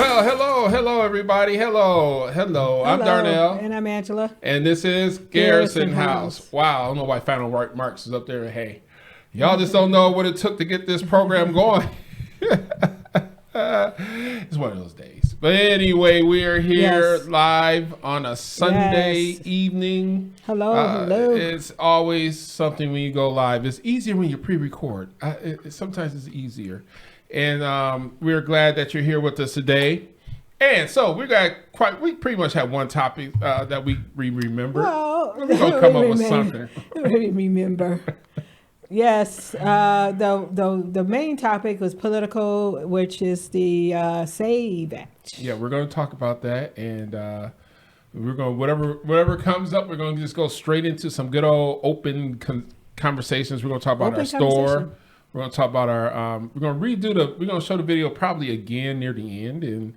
Hello, everybody. Hello. I'm Darnell. And I'm Angela. And this is Garrison House. Wow, I don't know why Final Marks is up there. Hey, y'all just don't know what it took to get this program going. It's one of those days. But anyway, we are here live on a Sunday evening. Hello. It's always something when you go live. It's easier when you pre-record. Sometimes it's easier. And we're glad that you're here with us today. And so we pretty much have one topic that we remember. Well, we're gonna come up with something. Remember. Yes. The main topic was political, which is the S.A.V.E. Act. Yeah, we're gonna talk about that, and we're gonna whatever comes up, we're gonna just go straight into some good old open conversations. We're gonna talk about our store. We're going to talk about our, we're going to show the video probably again near the end. And,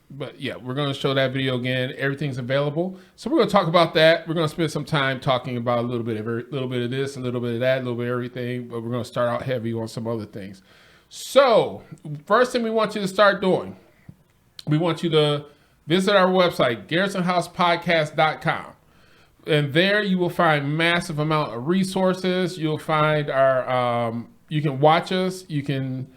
but yeah, we're going to show that video again. Everything's available. So we're going to talk about that. We're going to spend some time talking about a little bit of this, a little bit of that, a little bit of everything, but we're going to start out heavy on some other things. So first thing we want you to start doing, we want you to visit our website, garrisonhousepodcast.com. And there you will find massive amount of resources. You'll find our, you can watch us. You can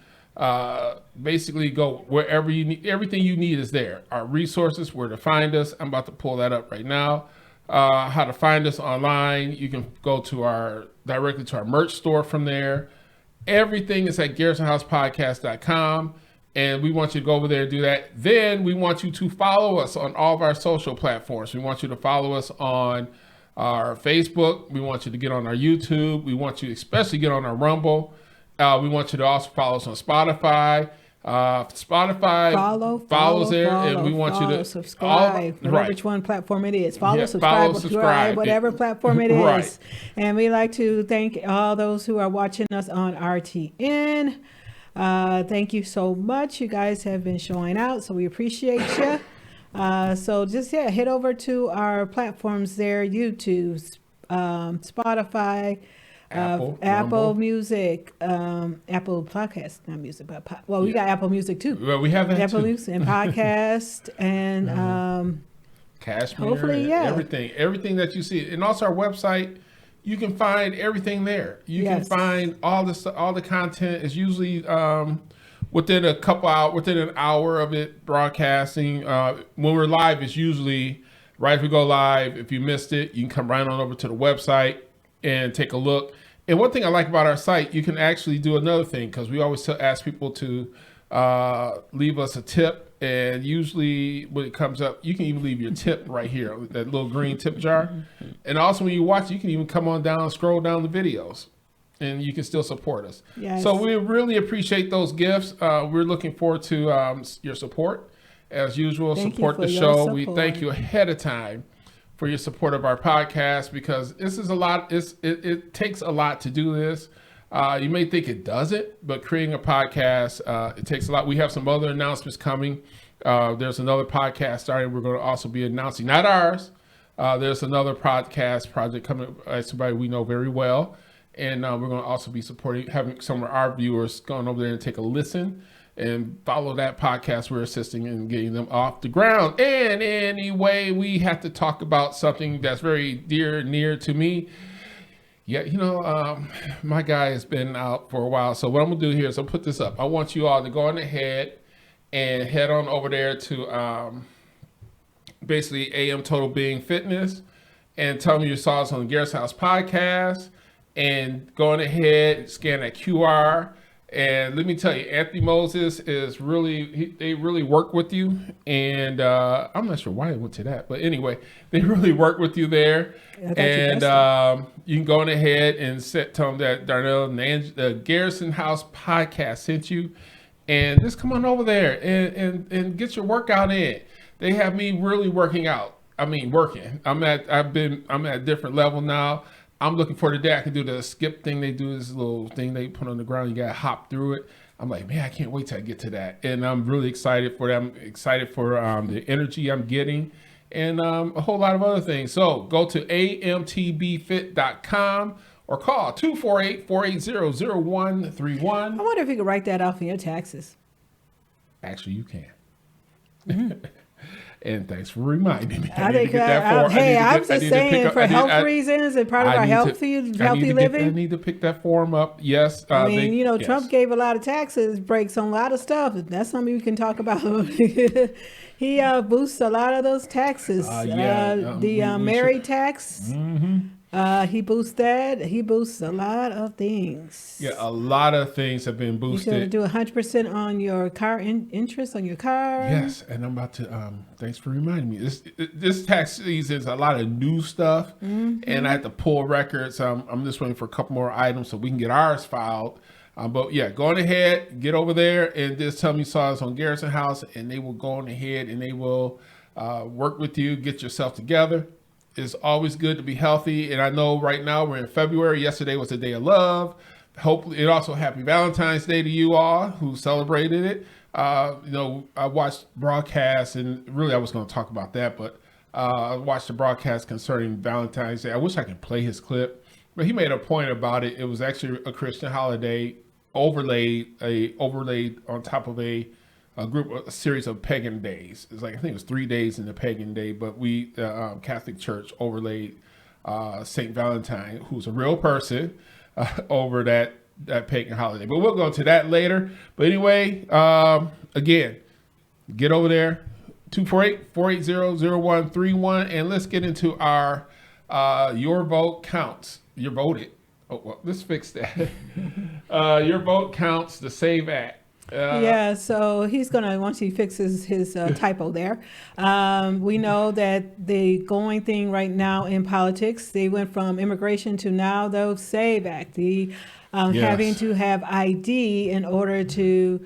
basically go wherever you need. Everything you need is there. Our resources, where to find us. I'm about to pull that up right now. How to find us online. You can go to directly to our merch store from there. Everything is at garrisonhousepodcast.com. And we want you to go over there and do that. Then we want you to follow us on all of our social platforms. We want you to follow us on our Facebook. We want you to get on our YouTube. We want you to especially get on our Rumble. We want you to also follow us on Spotify. Spotify follows there. And we want you to subscribe, which one platform it is. Subscribe, whatever platform it is. Right. And we like to thank all those who are watching us on RTN. Thank you so much. You guys have been showing out, so we appreciate you. So just head over to our platforms there: YouTube, Spotify, Apple Music, Apple Podcast, not music, but we got Apple Music too. Well, we have that Apple too. Music and podcast and Cashmere, hopefully, everything that you see, and also our website. You can find everything there. You can find all the content is usually within an hour of it broadcasting. When we're live, it's usually right if we go live. If you missed it, you can come right on over to the website and take a look. And one thing I like about our site, you can actually do another thing, because we always ask people to leave us a tip. And usually when it comes up, you can even leave your tip right here, that little green tip jar. And also when you watch, you can even come on down, scroll down the videos, and you can still support us. Yes. So we really appreciate those gifts. We're looking forward to your support. As usual, support the show. We thank you ahead of time for your support of our podcast, because this is a lot. It takes a lot to do this. You may think it doesn't, but creating a podcast, it takes a lot. We have some other announcements coming. There's another podcast starting. We're going to also be announcing, not ours. There's another podcast project coming, somebody we know very well. And we're going to also be having some of our viewers going over there and take a listen and follow that podcast. We're assisting in getting them off the ground. And anyway, we have to talk about something that's very near to me. Yeah, my guy has been out for a while. So what I'm going to do here is I'll put this up. I want you all to go on ahead and head on over there to basically AM Total Being Fitness and tell me your thoughts on the Garrison House Podcast, and go on ahead, scan that QR. And let me tell you, Anthony Moses is they really work with you. And I'm not sure why I went to that, but anyway, they really work with you there. And you can go on ahead and tell them that Darnell and the Garrison House Podcast sent you. And just come on over there and get your workout in. They have me really working out. I mean, working. I'm at a different level now. I'm looking for the day I can do the skip thing. They do this little thing they put on the ground. You got to hop through it. I'm like, man, I can't wait till I get to that. And I'm really excited for that. I'm excited for the energy I'm getting, and a whole lot of other things. So go to amtbfit.com or call 248-480-0131. I wonder if you could write that off in your taxes. Actually, you can. And thanks for reminding me. I'm just saying for health reasons and part of our healthy living. I need to pick that form up. Yes. Trump gave a lot of taxes breaks on a lot of stuff. That's something we can talk about. He boosts a lot of those taxes. Married tax. Mm-hmm. He boosts that. He boosts a lot of things. Yeah, a lot of things have been boosted. You should do 100% on your car interest on your car. Yes, and I'm about to. Thanks for reminding me. This tax season is a lot of new stuff, and I had to pull records. I'm just waiting for a couple more items so we can get ours filed. But yeah, go on ahead, get over there, and just tell me you saw us on Garrison House, and they will go on ahead and they will work with you, get yourself together. It's always good to be healthy. And I know right now we're in February. Yesterday was the day of love. Hopefully, it also happy Valentine's Day to you all who celebrated it. I watched broadcasts, and really I was going to talk about that, but I watched the broadcast concerning Valentine's Day. I wish I could play his clip, but he made a point about it. It was actually a Christian holiday overlaid on top of a series of pagan days. It's like, I think it was 3 days in the pagan day, but we, Catholic Church, overlaid St. Valentine, who's a real person, over that pagan holiday. But we'll go into that later. But anyway, again, get over there, 248-480-0131, and let's get into our Your Vote Counts. You voted. Oh, well, let's fix that. Your vote counts, the S.A.V.E. Act. So he's gonna, once he fixes his typo there, we know that the going thing right now in politics, they went from immigration to now the S.A.V.E. Act, the having to have ID in order to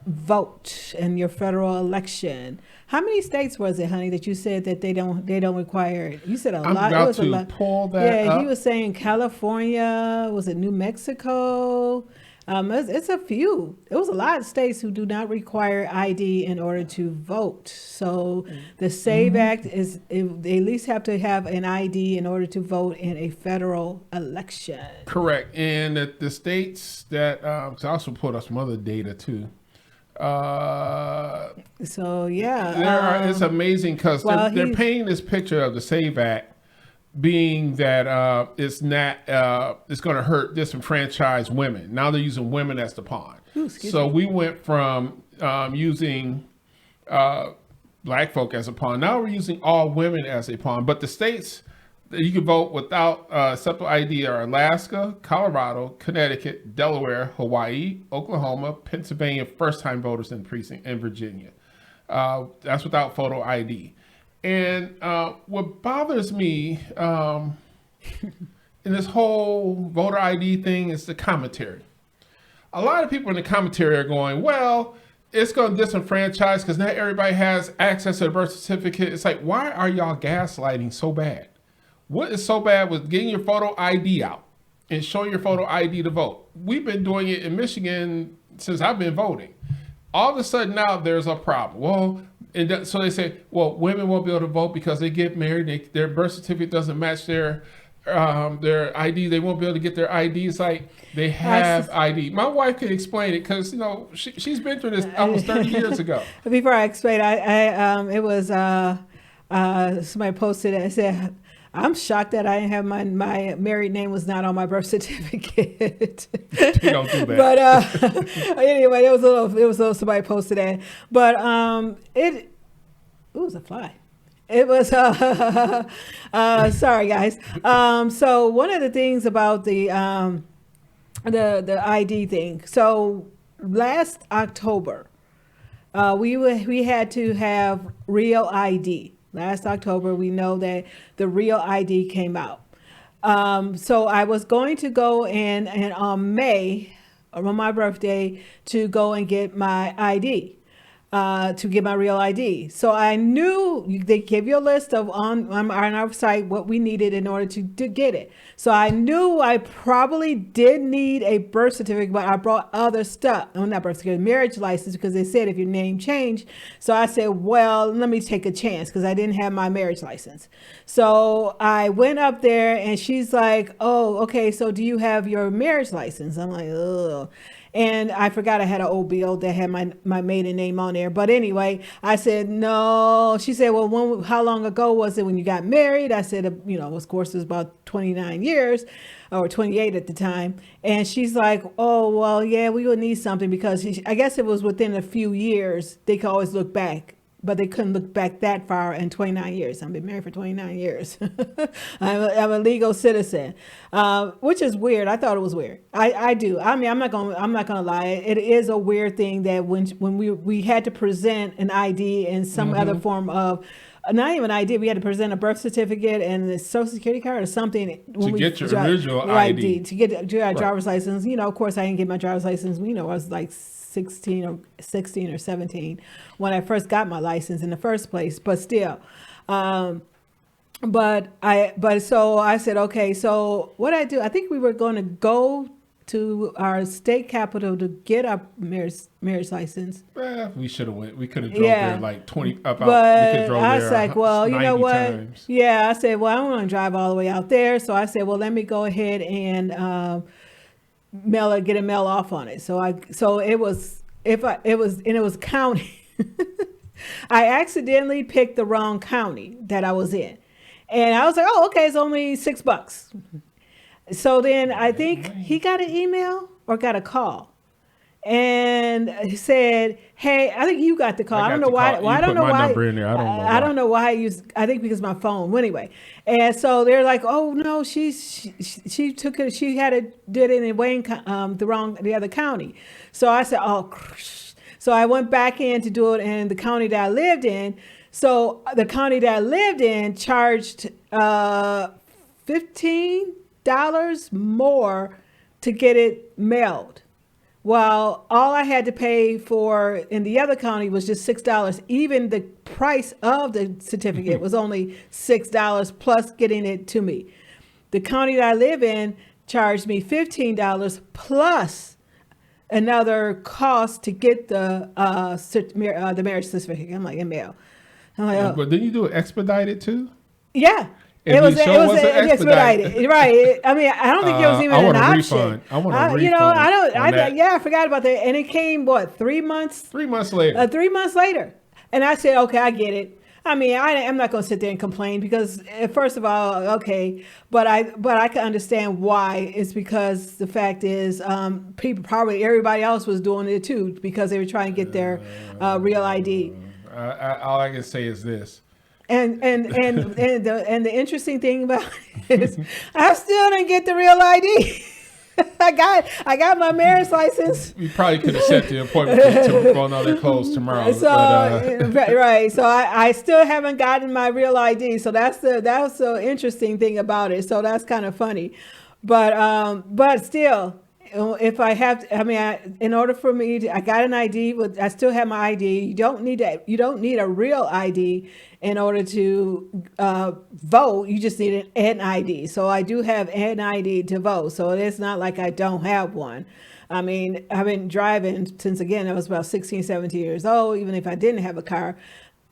vote in your federal election. How many states was it, honey, that you said that they don't require it? You said a lot. It was a lot. Pull that up. He was saying California, was it New Mexico? It's a few. It was a lot of states who do not require ID in order to vote. So the S.A.V.E. Act is, they at least have to have an ID in order to vote in a federal election. Correct. And the states that, so I also put up some other data too. It's amazing because they're painting this picture of the S.A.V.E. Act being that it's going to hurt disenfranchised women. Now they're using women as the pawn. So we went from using black folk as a pawn. Now we're using all women as a pawn. But the states that you can vote without acceptable ID are Alaska, Colorado, Connecticut, Delaware, Hawaii, Oklahoma, Pennsylvania, first-time voters in precinct, and Virginia. That's without photo ID. And what bothers me in this whole voter ID thing is the commentary. A lot of people in the commentary are going, well, it's going to disenfranchise because not everybody has access to the birth certificate. It's like, why are y'all gaslighting so bad? What is so bad with getting your photo ID out and showing your photo ID to vote? We've been doing it in Michigan since I've been voting. All of a sudden now there's a problem. Well, so they say, well, women won't be able to vote because they get married. Their birth certificate doesn't match their ID. They won't be able to get their ID. It's like they have ID. My wife can explain it because she's been through this almost 30 years ago. Before I explain, it was somebody posted it. I said, I'm shocked that I didn't have my married name was not on my birth certificate. You don't do that. But anyway, it was a little somebody posted that. But it was a fly. It was sorry guys. So one of the things about the ID thing. So last October, we had to have real ID. Last October, we know that the real ID came out. So I was going to go in on May, on my birthday, to go and get my ID, to get my real ID. So I knew they gave you a list of on our site what we needed in order to get it. So I knew I probably did need a birth certificate, but I brought other stuff. Oh, not birth certificate, marriage license, because they said if your name changed. So I said, well, let me take a chance because I didn't have my marriage license. So I went up there and she's like, oh, okay, so do you have your marriage license? I'm like, ugh. And I forgot I had an old bill that had my maiden name on there. But anyway, I said, no. She said, well, how long ago was it when you got married? I said, of course, it was about 29 years or 28 at the time. And she's like, oh, well, yeah, we would need something because I guess it was within a few years. They could always look back. But they couldn't look back that far in 29 years. I've been married for 29 years. I'm a legal citizen, which is weird. I thought it was weird. I do. I mean, I'm not gonna lie. It is a weird thing that when we had to present an ID in some other form of, not even ID, we had to present a birth certificate and a social security card or something. To get your original ID. To get our driver's license. Of course, I didn't get my driver's license. I was like 16 or 17 when I first got my license in the first place, but still. So I said, okay, so what I do, I think we were going to go to our state capital to get our marriage license. We should have went. We could have drove there like 20 about. But we could drove I was like, well, you know what? Times. Yeah, I said, well, I don't want to drive all the way out there. So I said, well, let me go ahead and get a mail off on it. So it was county. I accidentally picked the wrong county that I was in. And I was like, oh, okay, it's only $6. So then I think he got an email or got a call. And he said, hey, I think you got the call. I don't know why. I don't know why. I don't know why I used, I think because my phone. Well, anyway. And so they're like, oh no, she took it. She did it in Wayne, the other county. So I said, oh, so I went back in to do it in the county that I lived in. So the county that I lived in charged $15 more to get it mailed. While all I had to pay for in the other county was just $6. Even the price of the certificate was only $6 plus getting it to me. The county that I live in charged me $15 plus another cost to get the marriage certificate. I'm like, in mail. I'm like, oh. But didn't you do it expedited too? Yeah. It was expedited, right? I mean, I don't think it was even an option. I want a refund. I forgot about that, and it came 3 months? 3 months later. 3 months later, and I said, okay, I get it. I mean, I'm not going to sit there and complain because, first of all, okay, but I can understand why. It's because the fact is, everybody else was doing it too because they were trying to get their real ID. All I can say is this. And the interesting thing about it is I still didn't get the real ID. I got my marriage license. We probably could have set the appointment to go on their clothes tomorrow. So right. So I still haven't gotten my real ID. So that's the interesting thing about it. So that's kind of funny, but still. If I have, in order for me to, I got an ID, but I still have my ID. You don't need a real ID in order to vote. You just need an ID. So I do have an ID to vote. So it's not like I don't have one. I mean, I've been driving since, again, I was about 16, 17 years old. Even if I didn't have a car,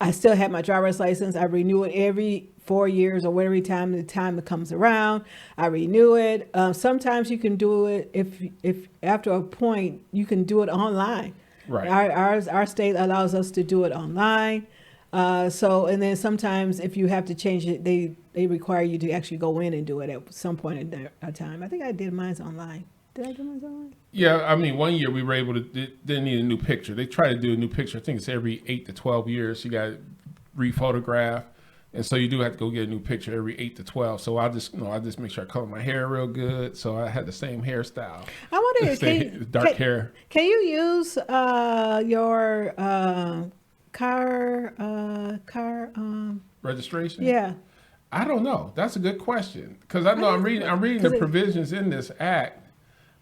I still have my driver's license. I renew it every 4 years or whatever time it comes around. I renew it. Sometimes you can do it if after a point you can do it online. Right. Our state allows us to do it online. And then sometimes if you have to change it, they require you to actually go in and do it at some point in a time. I think I did mine online. Did I do mine online? Yeah, I mean, 1 year we were able to, didn't need a new picture. They try to do a new picture. I think it's every 8 to 12 years. You got to re-photograph. And so you do have to go get a new picture every 8 to 12. So I just make sure I color my hair real good. So I had the same hairstyle. I wonder, dark hair. Can you use your car registration? Yeah. I don't know. That's a good question because I know I'm reading the provisions in this act.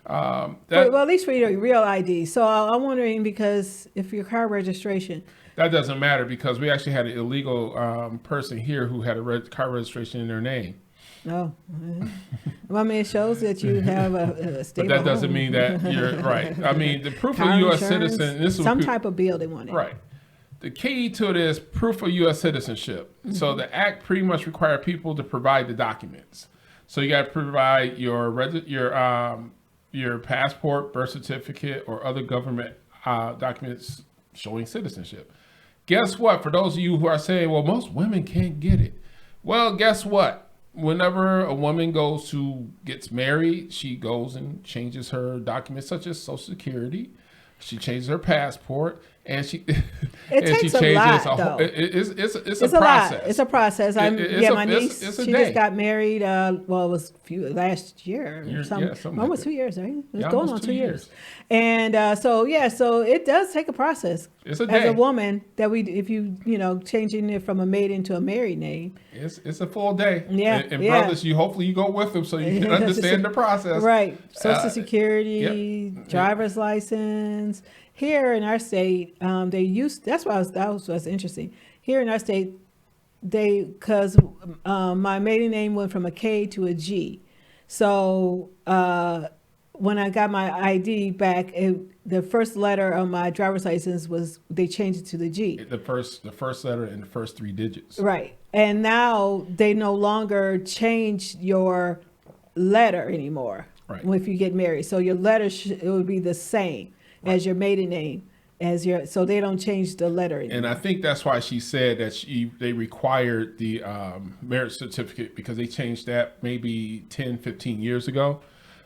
Well, at least for your real ID. So I'm wondering because if your car registration. That doesn't matter because we actually had an illegal person here who had a car registration in their name. Oh, well, I mean, it shows that you have a stable But that doesn't home. mean that you're right. I mean, the proof car of U.S. insurance, citizen. This is some type of bill they wanted. Right. The key to it is proof of U.S. citizenship. Mm-hmm. So the act pretty much requires people to provide the documents. So you got to provide your your passport, birth certificate, or other government documents showing citizenship. Guess what? For those of you who are saying, well, most women can't get it. Well, guess what? Whenever a woman gets married, she goes and changes her documents such as Social Security. She changes her passport, and she changes a lot, though. It's a process. It's a process. My niece, she just got married. It was last year. Almost 2 years, right? It's going on 2 years. And so it does take a process. It's a day. As a woman, if you changing it from a maiden to a married name. It's a full day. Yeah. And brothers, hopefully you go with them so you can understand the process. Right. Social Security, driver's license. Here in our state, that's why that was interesting. Here in our state, because my maiden name went from a K to a G. So when I got my ID back, the first letter of my driver's license they changed it to the G. The first letter and the first 3 digits. Right. And now they no longer change your letter anymore. Right. If you get married. So your letter, it would be the same. Right. As your maiden name, so they don't change the letter anymore. And I think that's why she said that they required the marriage certificate, because they changed that maybe 10, 15 years ago.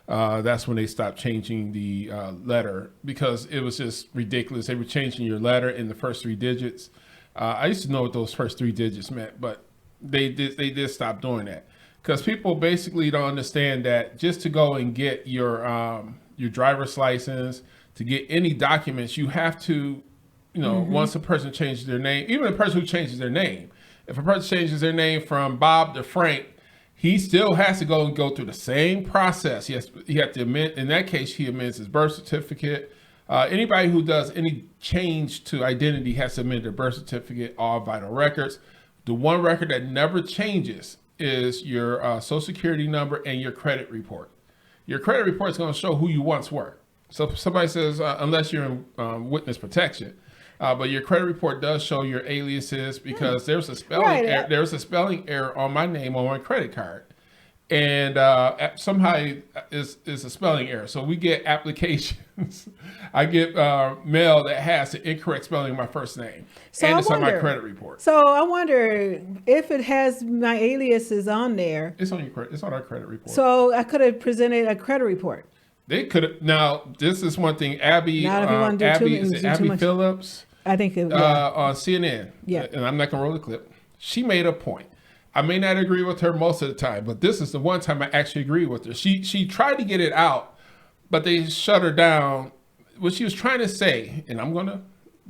That's when they stopped changing the letter, because it was just ridiculous. They were changing your letter in the first 3 digits. I used to know what those first 3 digits meant, but they did stop doing that, because people basically don't understand that just to go and get your driver's license, to get any documents, you have to, once a person changes their name, even a person who changes their name, if a person changes their name from Bob to Frank, he still has to go through the same process. He has to amend. In that case, he amends his birth certificate. Anybody who does any change to identity has to amend their birth certificate, all vital records. The one record that never changes is your Social Security number and your credit report. Your credit report is going to show who you once were. So if somebody says, unless you're in witness protection, but your credit report does show your aliases, because there's a spelling error. There's a spelling error on my name on my credit card, and somehow is a spelling error. So we get applications. I get mail that has the incorrect spelling of my first name, and it's on my credit report. So I wonder if it has my aliases on there. It's on our credit report. So I could have presented a credit report. They could have. Now, this is one thing. Abby Phillips, I think on CNN. Yeah. And I'm not going to roll the clip. She made a point. I may not agree with her most of the time, but this is the one time I actually agree with her. She tried to get it out, but they shut her down. What she was trying to say, and I'm going to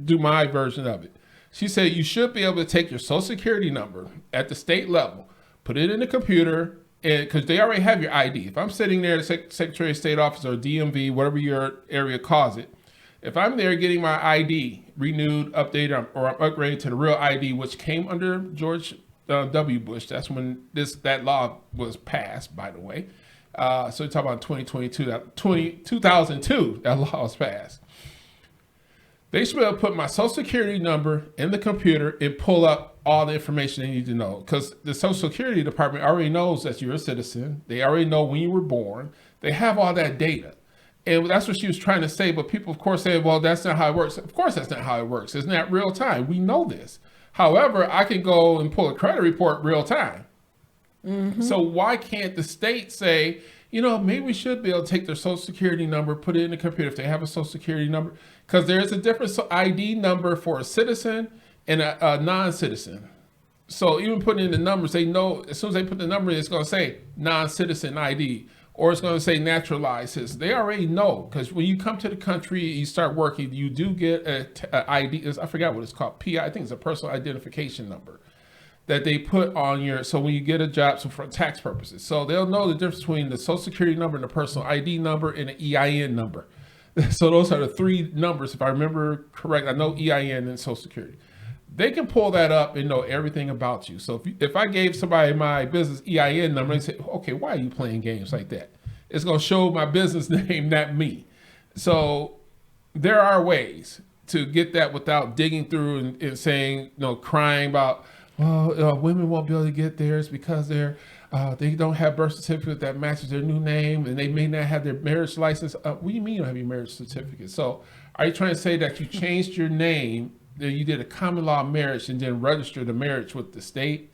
do my version of it. She said you should be able to take your Social Security number at the state level, put it in the computer, because they already have your ID. If I'm sitting there at the Secretary of State office or DMV, whatever your area calls it, if I'm there getting my ID renewed, updated, or I'm upgraded to the real ID, which came under George W. Bush, that's when that law was passed, by the way. So we're talking about 2002, that law was passed. They should be able to put my Social Security number in the computer and pull up all the information they need to know, because the Social Security Department already knows that you're a citizen. They already know when you were born. They have all that data. And that's what she was trying to say. But people, of course, say, well, that's not how it works. Of course, that's not how it works. It's not real time. We know this. However, I can go and pull a credit report real time. Mm-hmm. So why can't the state say, maybe we should be able to take their Social Security number, put it in the computer if they have a Social Security number, because there's a different ID number for a citizen and a non-citizen. So even putting in the numbers, they know as soon as they put the number in, it's going to say non-citizen ID, or it's going to say naturalized citizen. They already know, because when you come to the country, you start working, you do get a ID. I forgot what it's called. PI, I think it's a personal identification number that they put on your, so when you get a job, so for tax purposes. So they'll know the difference between the Social Security number and the personal ID number and the EIN number. So those are the 3 numbers, if I remember correct. I know EIN and Social Security. They can pull that up and know everything about you. So if I gave somebody my business EIN number and say, okay, why are you playing games like that? It's going to show my business name, not me. So there are ways to get that without digging through and saying, crying about, well, women won't be able to get theirs because they're they don't have birth certificate that matches their new name, and they may not have their marriage license. What do you mean you don't have your marriage certificate? So are you trying to say that you changed your name, that you did a common law marriage and then registered the marriage with the state?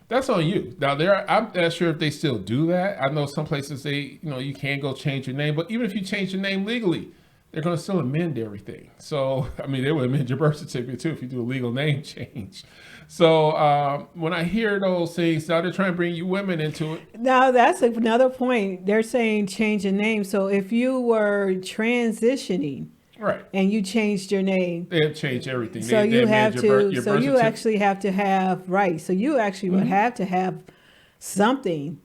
That's on you. Now, I'm not sure if they still do that. I know some places you can go change your name, but even if you change your name legally, they're going to still amend everything. So, I mean, they will amend your birth certificate too if you do a legal name change. So when I hear those things, now they're trying to bring you women into it. Now, that's another point. They're saying change your name. So if you were transitioning, right, and you changed your name, they'll change everything. So you have to. So you actually have to have right. So you actually would have to have something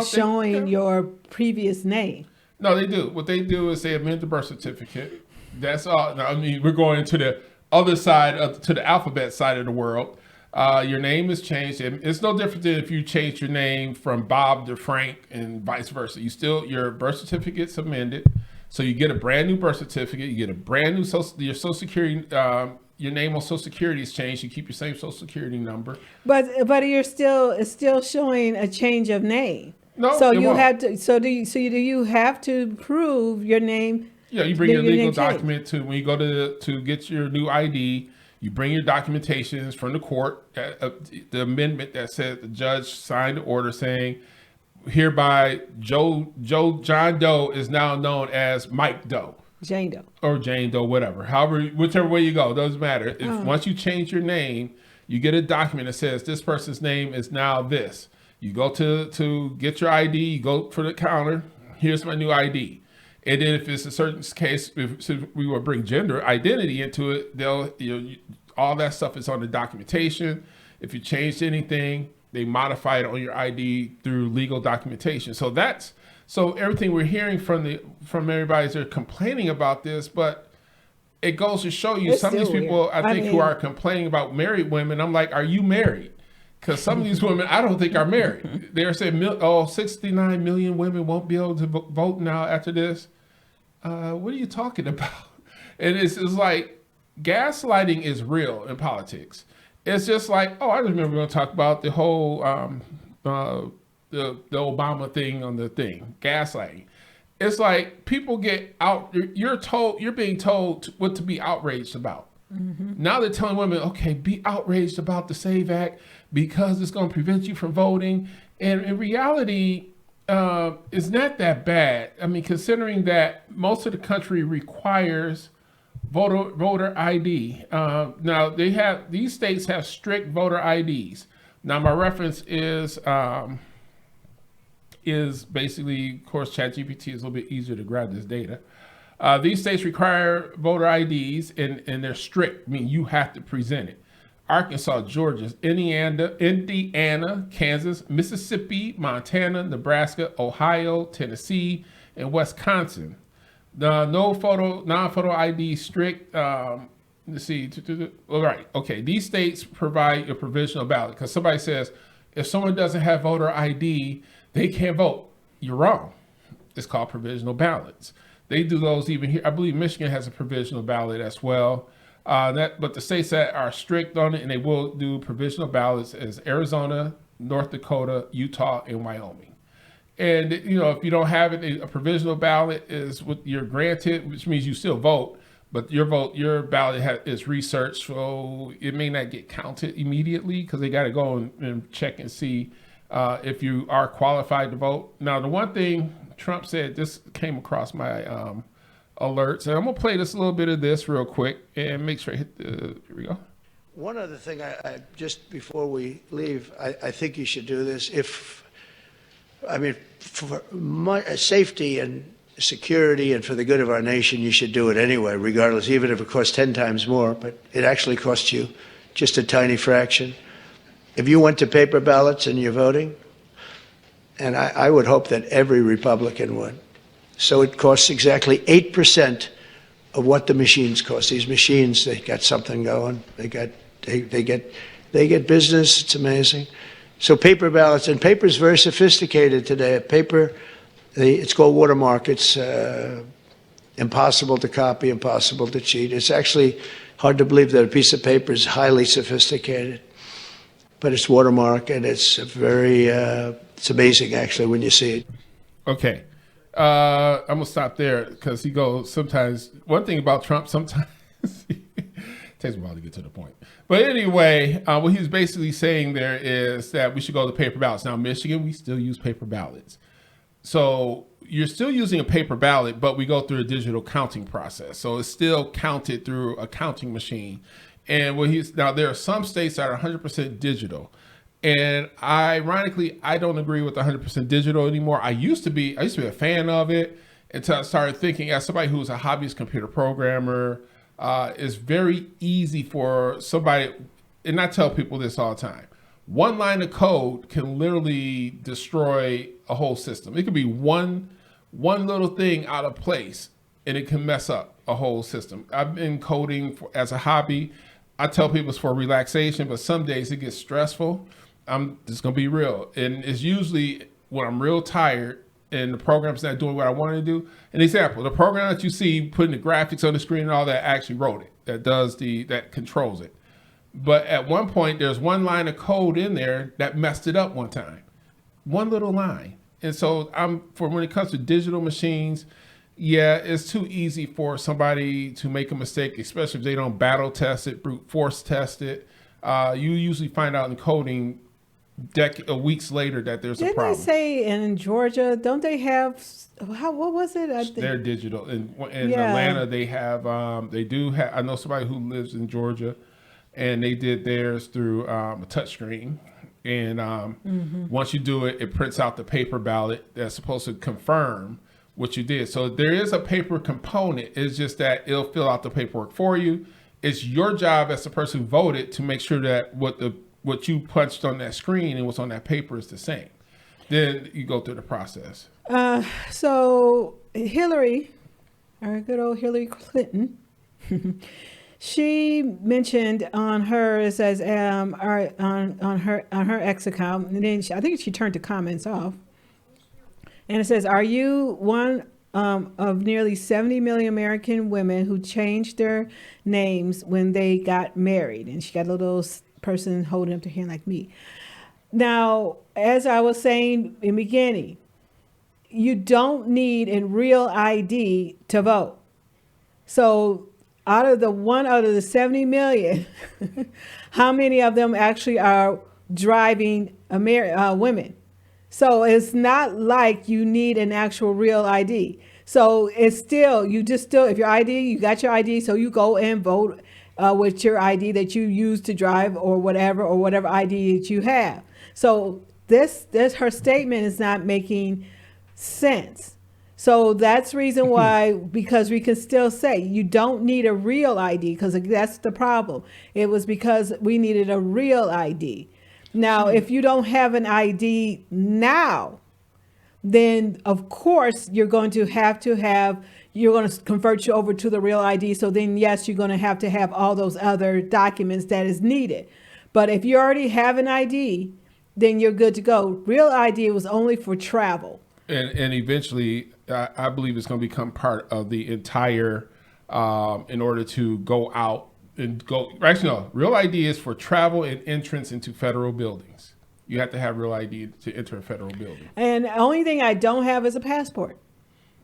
showing your previous name. No, they do. What they do is they amend the birth certificate. That's all. Now, I mean, we're going to the other side to the alphabet side of the world. Your name is changed. It's no different than if you change your name from Bob to Frank and vice versa. Your birth certificate's amended. So you get a brand new birth certificate. You get a brand new your Social Security. Your name on Social Security is changed. You keep your same Social Security number. But it's still showing a change of name. No. So you have to. So do you have to prove your name? Yeah, you bring your legal document when you go to get your new ID. You bring your documentations from the court, the amendment that said the judge signed the order saying, hereby John Doe is now known as Mike Doe. Jane Doe. Or Jane Doe, whatever. Whichever way you go, doesn't matter. Once you change your name, you get a document that says this person's name is now this. You go to get your ID, you go for the counter, here's my new ID. And then if it's a certain case, if we will bring gender identity into it, all that stuff is on the documentation. If you changed anything, they modify it on your ID through legal documentation. So everything we're hearing from everybody is they're complaining about this, but it goes to show you some of these people, I think, who are complaining about married women. I'm like, are you married? Because some of these women, I don't think are married. They're saying, 69 million women won't be able to vote now after this. What are you talking about? And it's like gaslighting is real in politics. It's just like, I remember we were going to talk about the whole the Obama thing on the thing, gaslighting. It's like people get out. You're being told what to be outraged about. Mm-hmm. Now they're telling women, okay, be outraged about the S.A.V.E. Act because it's going to prevent you from voting. And in reality, it's not that bad. I mean, considering that most of the country requires voter ID. Now these states have strict voter IDs. Now my reference is basically, of course, ChatGPT is a little bit easier to grab this data. These states require voter IDs and they're strict. I mean, you have to present it. Arkansas, Georgia, Indiana, Kansas, Mississippi, Montana, Nebraska, Ohio, Tennessee, and Wisconsin. The non-photo ID strict. Let's see. All right. Okay. These states provide a provisional ballot because somebody says if someone doesn't have voter ID, they can't vote. You're wrong. It's called provisional ballots. They do those even here. I believe Michigan has a provisional ballot as well. But the states that are strict on it and they will do provisional ballots is Arizona, North Dakota, Utah, and Wyoming. And if you don't have it, a provisional ballot is what you're granted, which means you still vote, but your ballot is researched, so it may not get counted immediately because they got to go and check and see if you are qualified to vote. Now, the one thing Trump said, this came across my alerts, and I'm gonna play this a little bit of this real quick and make sure I hit here we go. One other thing, I just before we leave, I think you should do this for safety and security and for the good of our nation, you should do it anyway, regardless, even if it costs 10 times more, but it actually costs you just a tiny fraction. If you went to paper ballots and you're voting, and I would hope that every Republican would, so it costs exactly 8% of what the machines cost. These machines, they got something going. They get business. It's amazing. So paper ballots, and paper is very sophisticated today. It's called watermark. It's impossible to copy, impossible to cheat. It's actually hard to believe that a piece of paper is highly sophisticated, but it's watermark, and it's very It's amazing, actually, when you see it. Okay. I'm going to stop there because he goes sometimes. One thing about Trump, sometimes it takes a while to get to the point. But anyway, what he's basically saying there is that we should go to paper ballots. Now, Michigan, we still use paper ballots. So you're still using a paper ballot, but we go through a digital counting process. So it's still counted through a counting machine. And now there are some states that are 100% digital. And ironically, I don't agree with 100% digital anymore. I used to be a fan of it until I started thinking, as somebody who's a hobbyist computer programmer, it's very easy for somebody, and I tell people this all the time, one line of code can literally destroy a whole system. It could be one little thing out of place, and it can mess up a whole system. I've been coding as a hobby. I tell people it's for relaxation, but some days it gets stressful. I'm just going to be real. And it's usually when I'm real tired and the program's not doing what I want to do. An example, the program that you see putting the graphics on the screen and all that actually wrote it, that controls it. But at one point, there's one line of code in there that messed it up one time. One little line. And so when it comes to digital machines, yeah, it's too easy for somebody to make a mistake, especially if they don't battle test it, brute force test it. You usually find out in coding weeks later that there's a problem. Didn't they say in Georgia, don't they have, what was it? They're digital. In Atlanta, they have, I know somebody who lives in Georgia, and they did theirs through a touchscreen. And once you do it, it prints out the paper ballot that's supposed to confirm what you did. So there is a paper component. It's just that it'll fill out the paperwork for you. It's your job as the person who voted to make sure that what you punched on that screen and what's on that paper is the same. Then you go through the process. So Hillary, our good old Hillary Clinton, she mentioned on hers as on her X account, and then I think she turned the comments off. And it says, "Are you one of nearly 70 million American women who changed their names when they got married?" And she got a little person holding up their hand like me. Now, as I was saying in the beginning, you don't need a real ID to vote. So out of the 70 million, how many of them actually are driving women? So it's not like you need an actual real ID. So it's still, if your ID, you got your ID, so you go and vote with your ID that you use to drive or whatever ID that you have. So her statement is not making sense. So that's the reason why, because we can still say you don't need a real ID, because that's the problem. It was because we needed a real ID. Now, if you don't have an ID now, then of course you're going to convert you over to the real ID. So then, yes, you're going to have all those other documents that is needed. But if you already have an ID, then you're good to go. Real ID was only for travel. And eventually, I believe it's going to become part of the entire, in order to go out and go. Actually, no, real ID is for travel and entrance into federal buildings. You have to have real ID to enter a federal building. And the only thing I don't have is a passport.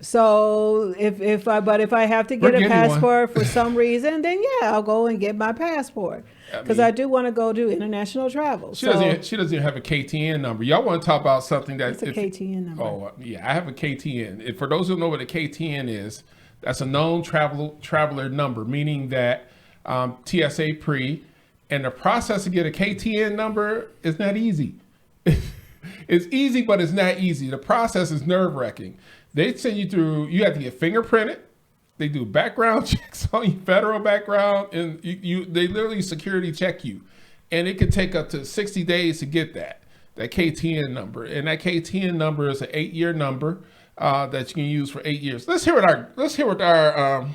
So if I have to get a passport for some reason, then yeah, I'll go and get my passport, because I do want to go do international travel. She doesn't even have a KTN number. Y'all want to talk about something that's a KTN number? Oh yeah, I have a KTN. If, for those who know what a KTN is, that's a known traveler number, meaning that TSA pre, and the process to get a KTN number is not easy. It's easy, but it's not easy. The process is nerve-wracking. They send you through, you have to get fingerprinted. They do background checks on your federal background, and they literally security check you. And it could take up to 60 days to get that KTN number. And that KTN number is an 8-year number that you can use for 8 years. Let's hear what our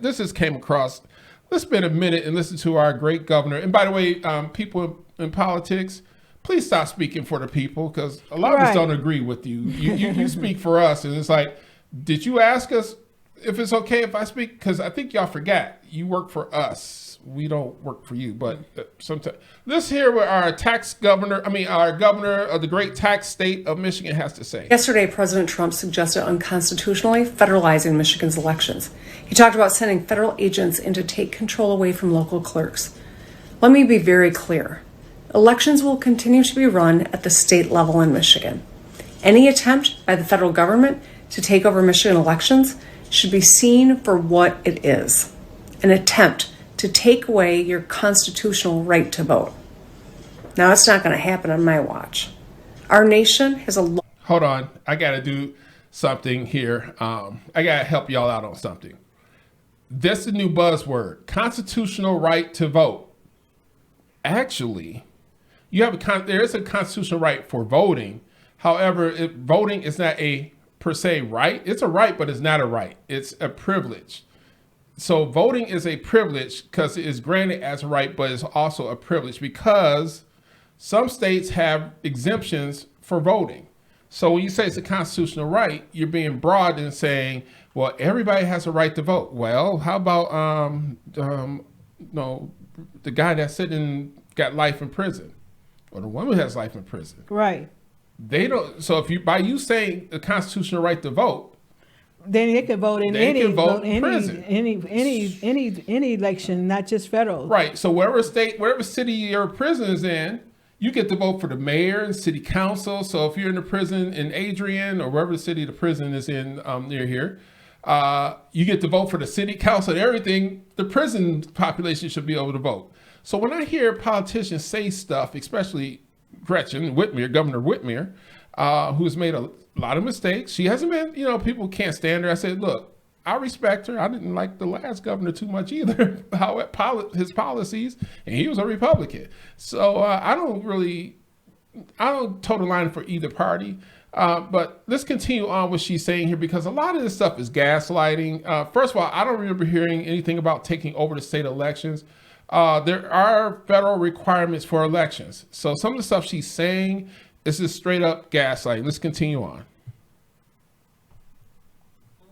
this just came across. Let's spend a minute and listen to our great governor. And by the way, people in politics, please stop speaking for the people, because a lot of us don't agree with you. You speak for us, and it's like, did you ask us if it's okay if I speak, because I think y'all forgot you work for us. We don't work for you, but sometimes let's hear what our governor of the great tax state of Michigan has to say. Yesterday, President Trump suggested unconstitutionally federalizing Michigan's elections. He talked about sending federal agents in to take control away from local clerks. Let me be very clear. Elections will continue to be run at the state level in Michigan. Any attempt by the federal government to take over Michigan elections should be seen for what it is, an attempt to take away your constitutional right to vote. Now, it's not going to happen on my watch. Our nation has a... Hold on. I got to do something here. I got to help y'all out on something. This is a new buzzword, constitutional right to vote. Actually, there is a constitutional right for voting. However, voting is not a per se right. It's a right, but it's not a right. It's a privilege. So voting is a privilege because it is granted as a right, but it's also a privilege because some states have exemptions for voting. So when you say it's a constitutional right, you're being broad in saying, well, everybody has a right to vote. Well, how about the guy that's got life in prison, or the woman who has life in prison? Right. They don't. So if by you saying the constitutional right to vote, then they could vote in any election, not just federal. Right. So wherever city your prison is in, you get to vote for the mayor and city council. So if you're in the prison in Adrian or wherever the city the prison is in near here, you get to vote for the city council and everything. The prison population should be able to vote. So when I hear politicians say stuff, especially Governor Whitmer, who's made a lot of mistakes. She hasn't been, people can't stand her. I said, look, I respect her. I didn't like the last governor too much either, his policies, and he was a Republican. So I don't toe the line for either party. But let's continue on what she's saying here, because a lot of this stuff is gaslighting. First of all, I don't remember hearing anything about taking over the state elections. There are federal requirements for elections. So some of the stuff she's saying is just straight up gaslighting. Let's continue on.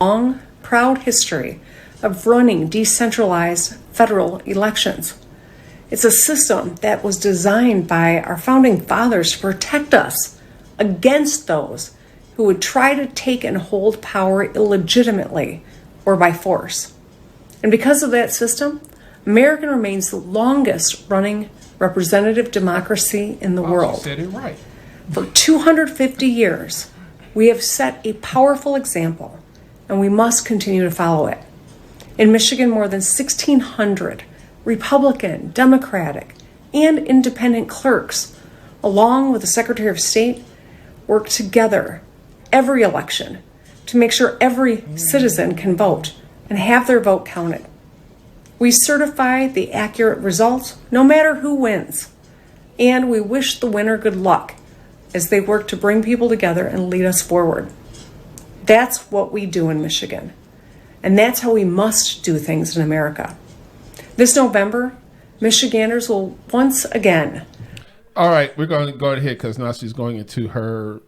Long, proud history of running decentralized federal elections. It's a system that was designed by our founding fathers to protect us against those who would try to take and hold power illegitimately or by force. And because of that system, America remains the longest running representative democracy in the world. You said it right. For 250 years, we have set a powerful example, and we must continue to follow it. In Michigan, more than 1,600 Republican, Democratic, and independent clerks, along with the Secretary of State, work together every election to make sure every citizen can vote and have their vote counted. We certify the accurate results no matter who wins, and we wish the winner good luck as they work to bring people together and lead us forward. That's what we do in Michigan, and that's how we must do things in America. This November, Michiganders will once again... All right, we're going to go ahead because now she's going into her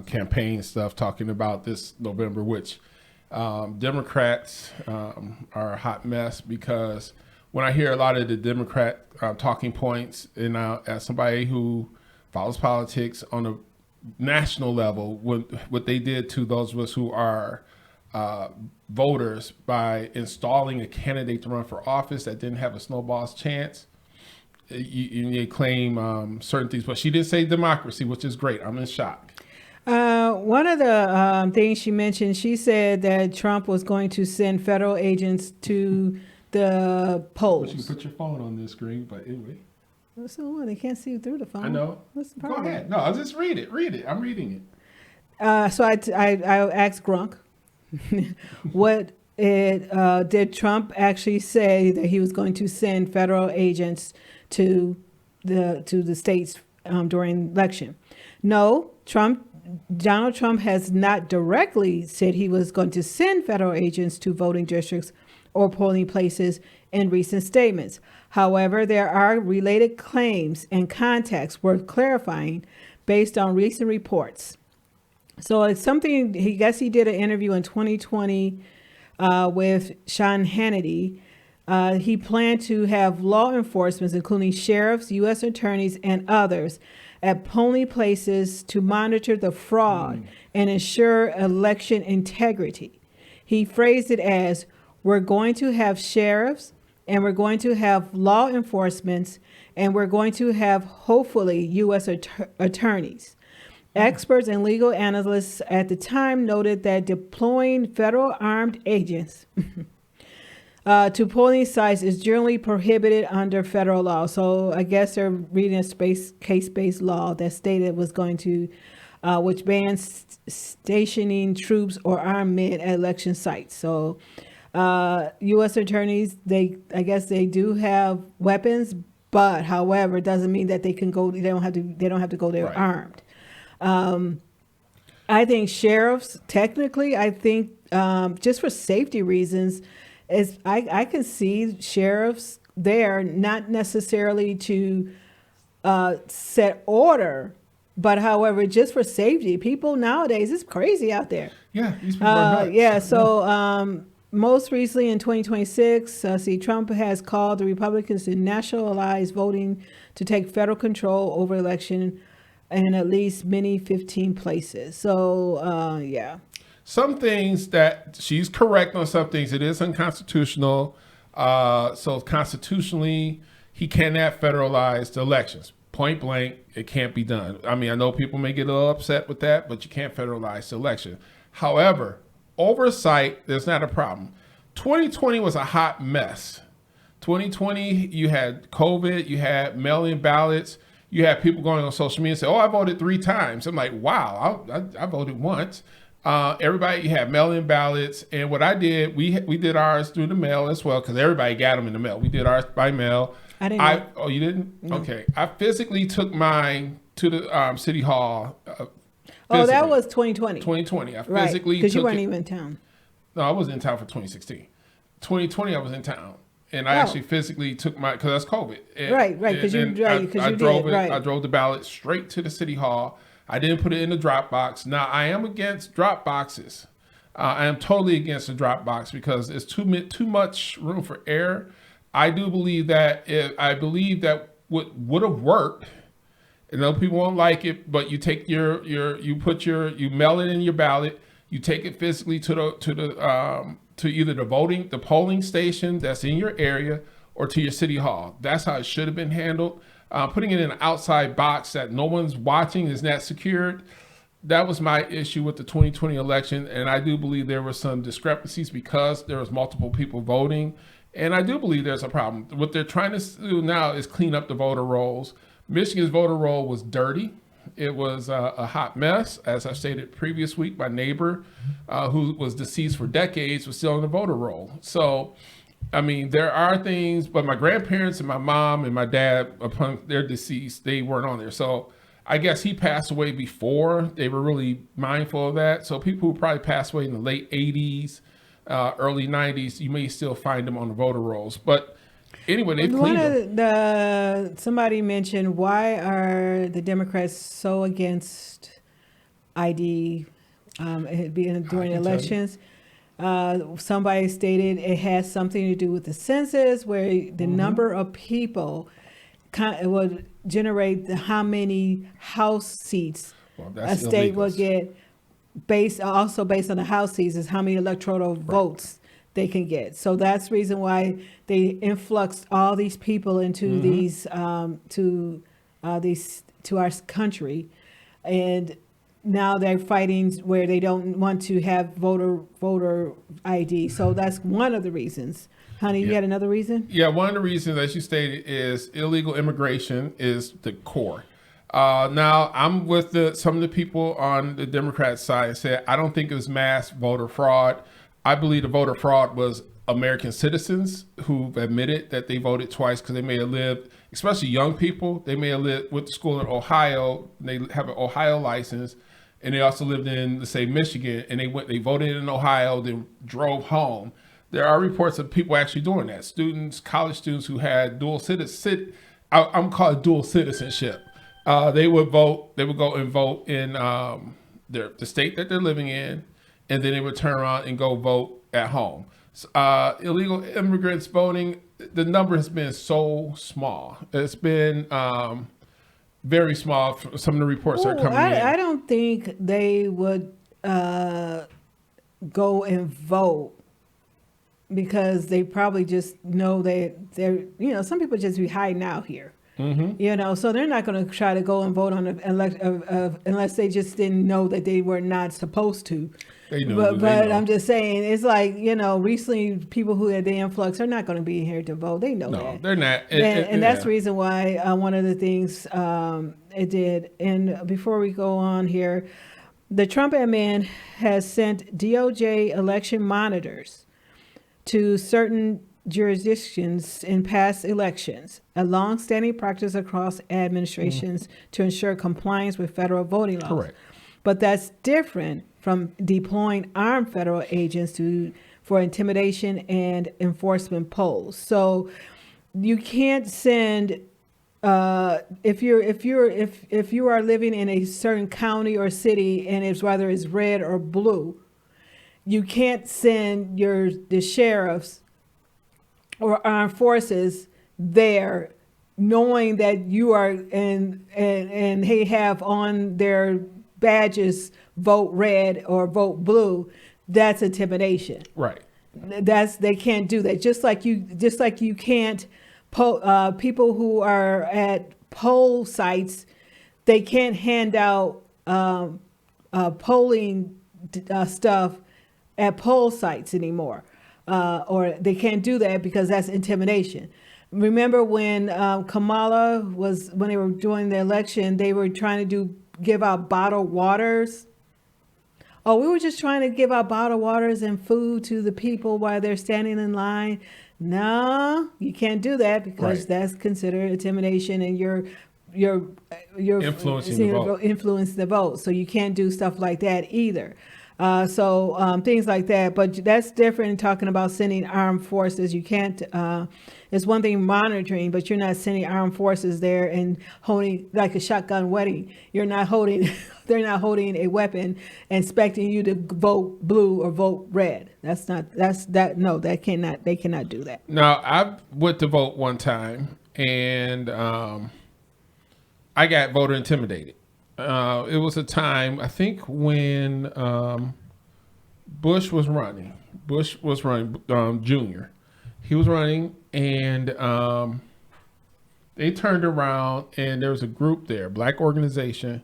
campaign stuff, talking about this November, which Democrats are a hot mess, because when I hear a lot of the Democrat talking points, and as somebody who follows politics on a national level, what they did to those of us who are voters by installing a candidate to run for office that didn't have a snowball's chance. You claim certain things, but she did say democracy, which is great. I'm in shock. One of the things she mentioned, she said that Trump was going to send federal agents to the polls. But you can put your phone on this screen, but anyway. So what? They can't see you through the phone. I know. What's the Go problem? ahead. No, I'll just read it. Read it. I'm reading it. So I asked Grunk, did Trump actually say that he was going to send federal agents to the states during election? No, Donald Trump has not directly said he was going to send federal agents to voting districts or polling places in recent statements. However, there are related claims and contexts worth clarifying based on recent reports. So it's something, he did an interview in 2020 with Sean Hannity. He planned to have law enforcement, including sheriffs, U.S. attorneys, and others, at polling places to monitor the fraud and ensure election integrity. He phrased it as, we're going to have sheriffs, and we're going to have law enforcement, and we're going to have, hopefully, U.S. attorneys. Experts and legal analysts at the time noted that deploying federal armed agents to polling sites is generally prohibited under federal law. So I guess they're reading a case-based law that stated it was going to, which bans stationing troops or armed men at election sites. So U.S. attorneys, I guess they do have weapons, but however, it doesn't mean that they can go. They don't have to go there armed. I think sheriffs, technically, I think just for safety reasons, I can see sheriffs there, not necessarily to set order, but however, just for safety. People nowadays, it's crazy out there. Yeah, these people are nuts. Yeah, so most recently in 2026, Trump has called the Republicans to nationalize voting to take federal control over election in at least 15 places. So, yeah. Some things that she's correct on, some things it is unconstitutional. So constitutionally, he cannot federalize the elections. Point blank, it can't be done. I mean, I know people may get a little upset with that, but you can't federalize the election. However, oversight, there's not a problem. 2020 was a hot mess. 2020, you had COVID, you had mail-in ballots, you had people going on social media and say, oh, I voted 3 times. I'm like, wow, I voted once. Everybody, you had mail-in ballots. And what I did, we did ours through the mail as well, because everybody got them in the mail. We did ours by mail. I didn't know. Oh, you didn't? No. Okay. I physically took mine to the City Hall. Oh, that was 2020. 2020. I right, physically because you weren't even in town. No, I wasn't in town for 2016. 2020, I was in town. And I actually physically took my, because that's COVID. And, right, because you drove it. Right. I drove the ballot straight to the City Hall. I didn't put it in the drop box. Now, I am against drop boxes. I am totally against the drop box because it's too much room for error. I do believe that what would have worked. I know people won't like it, but you take you mail it in your ballot. You take it physically to either the polling station that's in your area or to your city hall. That's how it should have been handled. Putting it in an outside box that no one's watching is not secured. That was my issue with the 2020 election. And I do believe there were some discrepancies because there was multiple people voting. And I do believe there's a problem. What they're trying to do now is clean up the voter rolls. Michigan's voter roll was dirty. It was a hot mess. As I stated previous week, my neighbor who was deceased for decades was still on the voter roll. So, I mean, there are things, but my grandparents and my mom and my dad, upon their deceased, they weren't on there. So I guess he passed away before they were really mindful of that. So people who probably passed away in the late 80s, early 90s, you may still find them on the voter rolls. But anyway, they cleaned them. Somebody mentioned, why are the Democrats so against ID during elections? Somebody stated it has something to do with the census, where the number of people would generate how many House seats a state will get. Based on the House seats is how many electoral votes they can get. So that's the reason why they influxed all these people into these to our country, and now they're fighting where they don't want to have voter ID. So that's one of the reasons. Honey, you had another reason? Yeah, one of the reasons, as you stated, is illegal immigration is the core. Now, I'm with some of the people on the Democrat side said, I don't think it was mass voter fraud. I believe the voter fraud was American citizens who admitted that they voted twice because they may have lived, especially young people, they may have lived with school in Ohio. They have an Ohio license, and they also lived in, let's say, Michigan, and they voted in Ohio, then drove home. There are reports of people actually doing that. Students, college students who had dual citizenship. I'm calling it dual citizenship. They would go and vote in the state that they're living in, and then they would turn around and go vote at home. Illegal immigrants voting, the number has been so small. It's been very small. Some of the reports are coming in. I don't think they would go and vote because they probably just know they're, some people just be hiding out here. Mm-hmm. So they're not going to try to go and vote on unless they just didn't know that they were not supposed to. They know, but I'm just saying, it's like, recently people who had the influx are not going to be here to vote. They know that. No, they're not. And that's the reason why one of the things it did. And before we go on here, the Trump admin has sent DOJ election monitors to certain jurisdictions in past elections, a long-standing practice across administrations to ensure compliance with federal voting laws. Correct. But that's different from deploying armed federal agents for intimidation and enforcement polls. So you can't send if you are living in a certain county or city and it's whether it's red or blue, you can't send the sheriffs or armed forces there knowing that you are and they have on their badges vote red or vote blue. That's intimidation. Right. They can't do that. Just like you can't people who are at poll sites, they can't hand out polling stuff at poll sites anymore. Or they can't do that because that's intimidation. Remember when Kamala when they were doing the election, they were trying to give out bottled waters. Oh, we were just trying to give out bottled waters and food to the people while they're standing in line. No, you can't do that because that's considered intimidation and you're influencing the vote. So you can't do stuff like that either. So things like that, but that's different talking about sending armed forces. You can't, it's one thing monitoring, but you're not sending armed forces there and holding like a shotgun wedding. They're not holding a weapon and expecting you to vote blue or vote red. They cannot do that. Now, I went to vote one time and I got voter intimidated. It was a time, I think, when Bush was running. Junior. He was running, and they turned around, and there was a group there, black organization.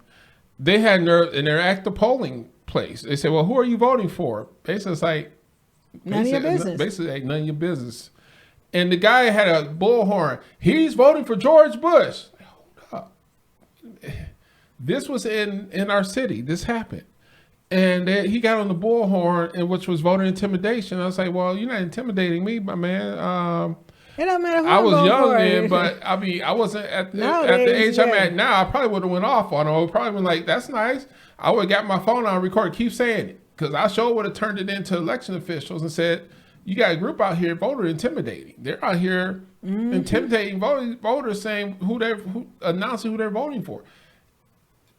They had nerve, and they're at the polling place. They said, "Well, who are you voting for?" Basically, it's like none of your business. Basically, like, none of your business. And the guy had a bullhorn. He's voting for George Bush. Hold up. This was in our city. This happened. And he got on the bullhorn, and which was voter intimidation. I was like, well, you're not intimidating me, my man. It don't matter who I was young then, but I mean, I wasn't at the age I'm at now. I probably would have went off on him. I would probably been like, that's nice. I would have got my phone on record, keep saying it. Because I sure would have turned it into election officials and said, you got a group out here voter intimidating. They're out here intimidating voters, saying announcing who they're voting for.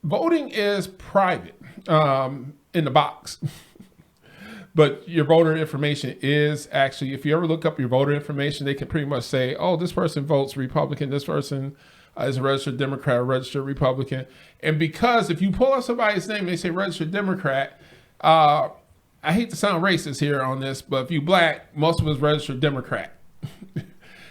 Voting is private in the box, but your voter information is actually, if you ever look up your voter information, they can pretty much say, oh, this person votes Republican, this person is a registered Democrat or registered Republican. And because if you pull up somebody's name, they say registered Democrat, I hate to sound racist here on this, but if you black, most of us registered Democrat.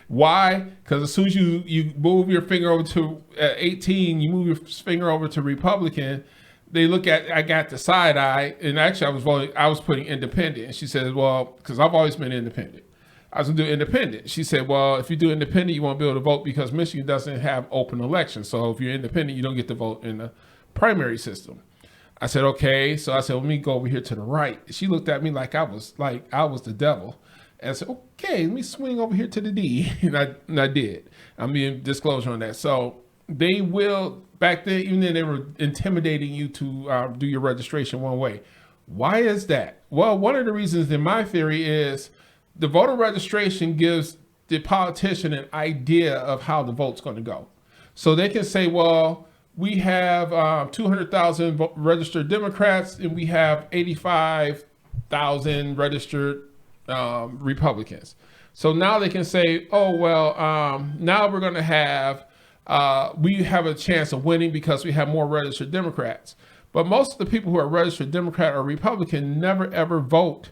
Why? Because as soon as you move your finger over to 18, you move your finger over to Republican, they look at, I got the side eye, and actually I was putting independent. And she says, well, because I've always been independent. I was going to do independent. She said, well, if you do independent, you won't be able to vote because Michigan doesn't have open elections. So if you're independent, you don't get to vote in the primary system. I said, okay. So I said, let me go over here to the right. She looked at me like I was the devil. And I said, okay, let me swing over here to the D. And I did. I'm being disclosure on that. So they will, back then, even then, they were intimidating you to do your registration one way. Why is that? Well, one of the reasons in my theory is the voter registration gives the politician an idea of how the vote's going to go. So they can say, well, we have 200,000 registered Democrats and we have 85,000 registered Republicans. So now they can say, oh, well, now we're going to have, we have a chance of winning because we have more registered Democrats. But most of the people who are registered Democrat or Republican never, ever vote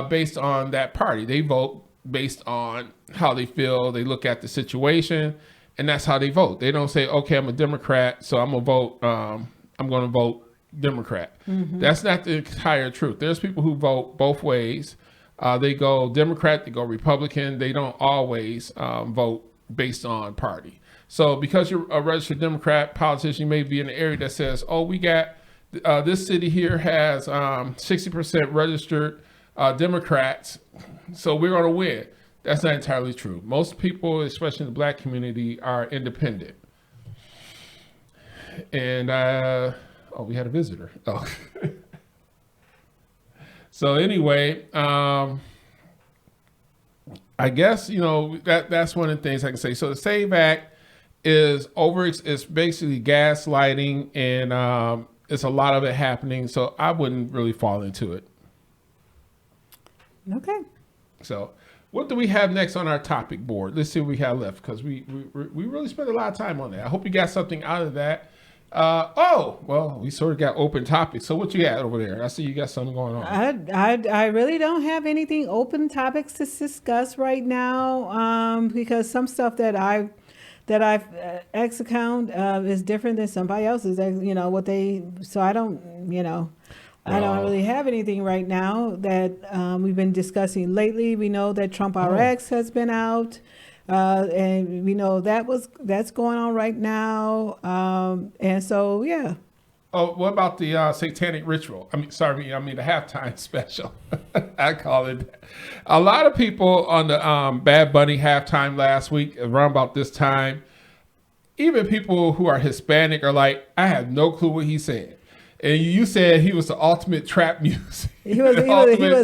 based on that party. They vote based on how they feel. They look at the situation, and that's how they vote. They don't say, okay, I'm a Democrat, so I'm going to vote Democrat. Mm-hmm. That's not the entire truth. There's people who vote both ways. They go Democrat, they go Republican. They don't always vote based on party. So because you're a registered Democrat politician, you may be in an area that says, oh, we got this city here has 60% registered Democrats, so we're going to win. That's not entirely true. Most people, especially in the Black community, are independent. And we had a visitor. Oh. So anyway, I guess, that's one of the things I can say. So the S.A.V.E. Act is it's basically gaslighting, and it's a lot of it happening. So I wouldn't really fall into it. Okay. So what do we have next on our topic board? Let's see what we have left, because we really spent a lot of time on that. I hope you got something out of that. We sort of got open topics. So what you got over there? I see you got something going on. I really don't have anything open topics to discuss right now, because some stuff that I've X account is different than somebody else's. So I don't, I don't really have anything right now that we've been discussing lately. We know that Trump RX has been out. And we know that's going on right now. And so, yeah. Oh, what about the satanic ritual? I mean the halftime special. I call it that. A lot of people on the Bad Bunny halftime last week, around about this time, even people who are Hispanic are like, I have no clue what he said. And you said he was the ultimate trap music. He was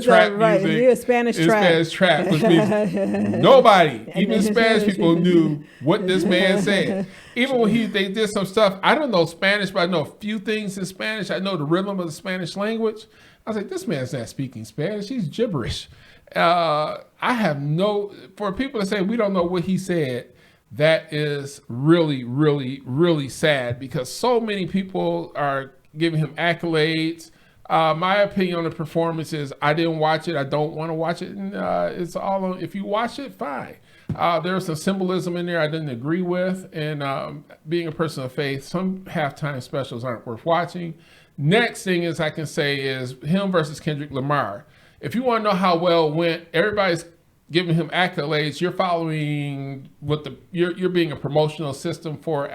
right. He was Spanish trap. Spanish trap, which means nobody, even Spanish people, knew what this man said. Even when they did some stuff, I don't know Spanish, but I know a few things in Spanish. I know the rhythm of the Spanish language. I was like, this man's not speaking Spanish. He's gibberish. For people to say we don't know what he said, that is really, really, really sad, because so many people are giving him accolades. My opinion on the performance is I didn't watch it. I don't want to watch it. And it's all on, if you watch it, fine. There's some symbolism in there I didn't agree with. And being a person of faith, some halftime specials aren't worth watching. Next thing is I can say is him versus Kendrick Lamar. If you want to know how well it went, everybody's giving him accolades. You're following you're being a promotional system for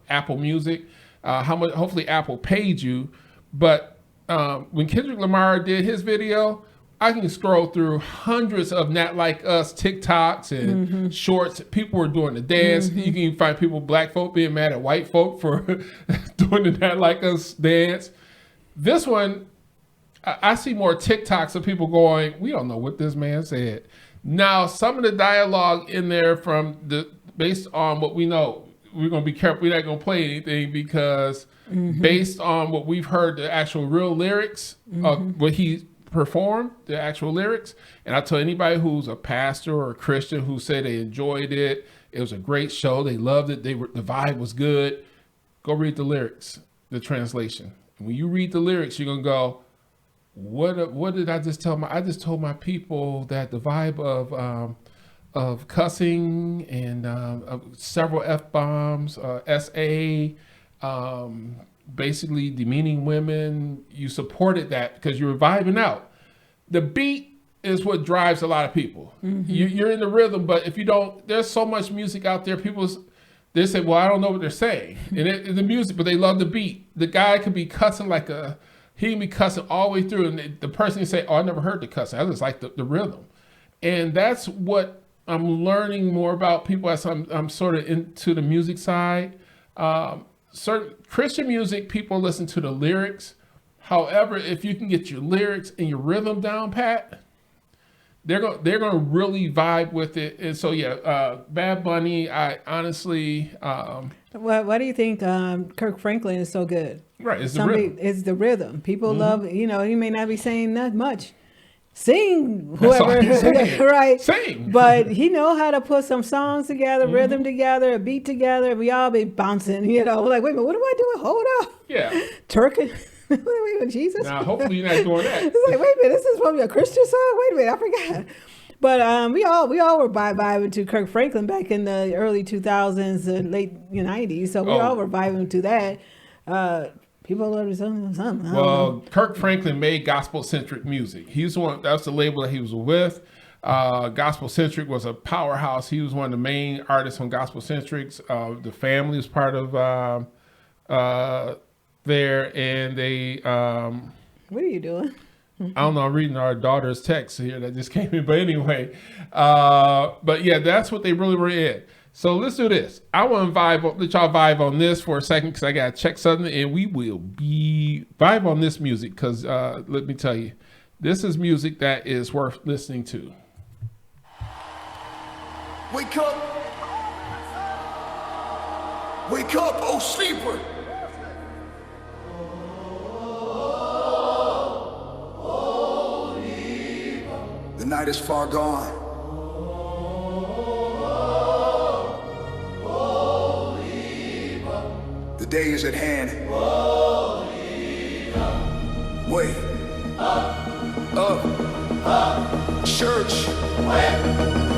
Apple Music. How much? Hopefully Apple paid you, but when Kendrick Lamar did his video, I can scroll through hundreds of Not Like Us TikToks and shorts. People were doing the dance. You can even find black folk being mad at white folk for doing the Not Like Us dance. This one, I see more TikToks of people going, we don't know what this man said. Now, some of the dialogue in there based on what we know, we're going to be careful. We're not going to play anything because based on what we've heard, the actual real lyrics of what he performed, the actual lyrics. And I tell anybody who's a pastor or a Christian who said they enjoyed it, it was a great show, they loved it, the vibe was good, go read the lyrics, the translation. When you read the lyrics, you're going to go, what did I just tell I just told my people that the vibe of cussing and several F-bombs, S.A.V.E, basically demeaning women, you supported that because you were vibing out. The beat is what drives a lot of people. You're in the rhythm, but if you don't, there's so much music out there, they say, well, I don't know what they're saying. And the music, but they love the beat. The guy could be cussing he can be cussing all the way through, and the person can say, oh, I never heard the cussing. I just like the rhythm. And that's what I'm learning more about people as I'm sort of into the music side. Certain Christian music, people listen to the lyrics. However, if you can get your lyrics and your rhythm down pat, they're going to really vibe with it. And so, Bad Bunny, I honestly... Why do you think Kirk Franklin is so good? Right, it's the rhythm. It's the rhythm. People love, he may not be saying that much, sing, whoever, right? Sing. But he know how to put some songs together, rhythm together, a beat together. We all be bouncing, like, wait a minute, what am I doing? Hold up. Yeah. Turking. Wait a minute, Jesus. Now, hopefully you're not doing that. It's like, wait a minute, this is probably a Christian song? Wait a minute, I forgot. But we all were vibing to Kirk Franklin back in the early 2000s and late 90s. So we all were vibing to that. People love something. Well, Kirk Franklin made gospel-centric music. He's one. That's the label that he was with. Gospel-centric was a powerhouse. He was one of the main artists on gospel-centrics. The family was part of there, and they. What are you doing? I don't know. I'm reading our daughter's text here that just came in, but anyway. But yeah, that's what they really were in. So let's do this. I want to let y'all vibe on this for a second because I got to check something, and we will be vibe on this music because let me tell you, this is music that is worth listening to. Wake up, oh sleeper. The night is far gone. The day is at hand. Wait. Up. Church.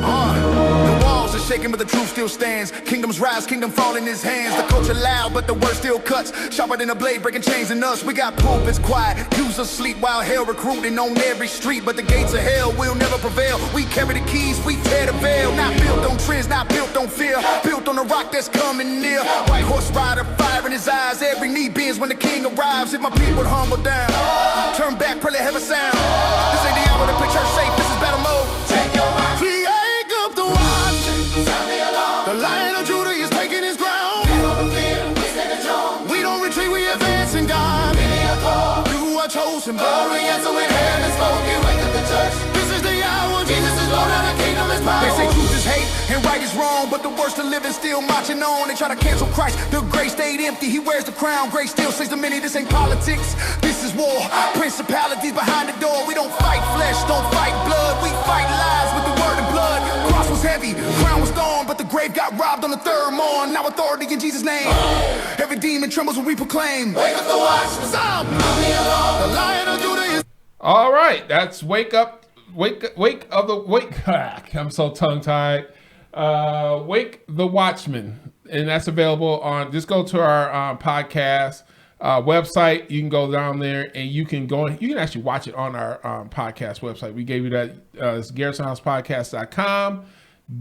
The walls are shaking, but the truth still stands. Kingdoms rise, kingdom fall in his hands. The culture loud, but the word still cuts. Sharper than a blade, breaking chains in us. We got pulpits quiet, pews asleep while hell recruiting on every street. But the gates of hell will never prevail. We carry the keys, we tear the veil. Not built on trends, not built on fear. Built on the rock that's coming near. White horse rider, fire in his eyes. Every knee bends when the king arrives. If my people humble down, turn back, pray let heaven sound. This ain't the hour to play church safe, this is battle mode. Take your mind. The Lion of Judah is taking his ground. We don't retreat, we advance in God. You are chosen, glory answer when heaven spoken. Wake up the church. This is the hour. Jesus is Lord and the kingdom is power. They say truth is hate and right is wrong, but the worst of living still marching on. They try to cancel Christ. The grave stayed empty. He wears the crown. Grace still says to many, this ain't politics. This is war. Principalities behind the door. We don't fight flesh, don't fight blood. We fight lies with the word of blood. Cross was heavy, crown was thorn, but the grave got robbed on the third morn. Now authority in Jesus' name. Every demon trembles when we proclaim. Wake up the watch. Stop. The Lion of Judah is. All right, that's wake up. I'm so tongue tied. Wake the Watchman, and that's available on. Just go to our podcast website. You can go down there and you can go. You can actually watch it on our podcast website. We gave you that. It's GarrisonHousePodcast.com.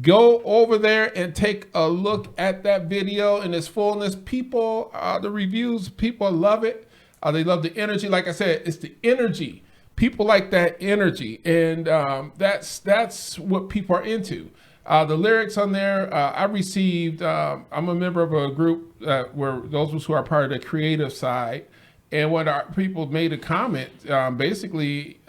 Go over there and take a look at that video in its fullness. People, the reviews, people love it. They love the energy. Like I said, it's the energy. People like that energy, and that's what people are into. The lyrics on there, I received. I'm a member of a group where those of us who are part of the creative side, and when our people made a comment, basically